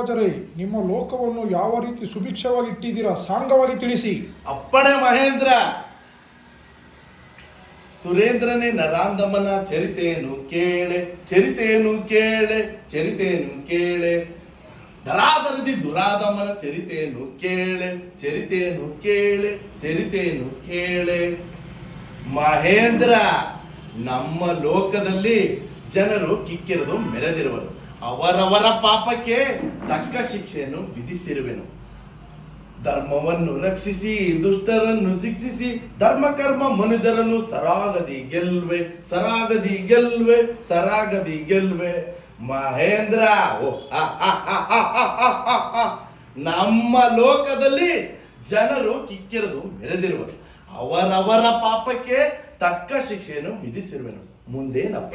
ಮಹಾರಾಜರೇ, ನಿಮ್ಮ ಲೋಕವನ್ನು ಯಾವ ರೀತಿ ಸುಭಿಕ್ಷವಾಗಿ ಇಟ್ಟಿದ್ದೀರಾ ಸಾಂಗವಾಗಿ ತಿಳಿಸಿ. ಅಪ್ಪಣೆ ಮಹೇಂದ್ರ. ಸುರೇಂದ್ರನೇ ನರಾಂದಮನ ಚರಿತೆಯನ್ನು ಕೇಳೆ, ಚರಿತೆಯನ್ನು ಕೇಳೆ, ಚರಿತೆಯನ್ನು ಕೇಳೆ. ಧರಾಧರದಿ ದುರಾದಮನ ಚರಿತೆಯನ್ನು ಕೇಳೆ, ಚರಿತೆಯನ್ನು ಕೇಳೆ, ಚರಿತೆಯನ್ನು ಕೇಳೆ. ಮಹೇಂದ್ರ, ನಮ್ಮ ಲೋಕದಲ್ಲಿ ಜನರು ಕಿಕ್ಕಿರಿದು ಮೆರೆದಿರುವರು. ಅವರವರ ಪಾಪಕ್ಕೆ ತಕ್ಕ ಶಿಕ್ಷೆಯನ್ನು ವಿಧಿಸಿರುವೆನು. ಧರ್ಮವನ್ನು ರಕ್ಷಿಸಿ ದುಷ್ಟರನ್ನು ಶಿಕ್ಷಿಸಿ ಧರ್ಮಕರ್ಮ ಮನುಜರನ್ನು ಸರಾಗದಿ ಗೆಲ್ವೆ, ಸರಾಗದಿ ಗೆಲ್ವೆ, ಸರಾಗದಿ ಗೆಲ್ವೆ. ಮಹೇಂದ್ರ, ನಮ್ಮ ಲೋಕದಲ್ಲಿ ಜನರು ಕಿಕ್ಕಿರಿದು ಮೆರೆದಿರುವರು. ಅವರವರ ಪಾಪಕ್ಕೆ ತಕ್ಕ ಶಿಕ್ಷೆಯನ್ನು ವಿಧಿಸಿರುವೆನು. ಮುಂದೇನಪ್ಪ?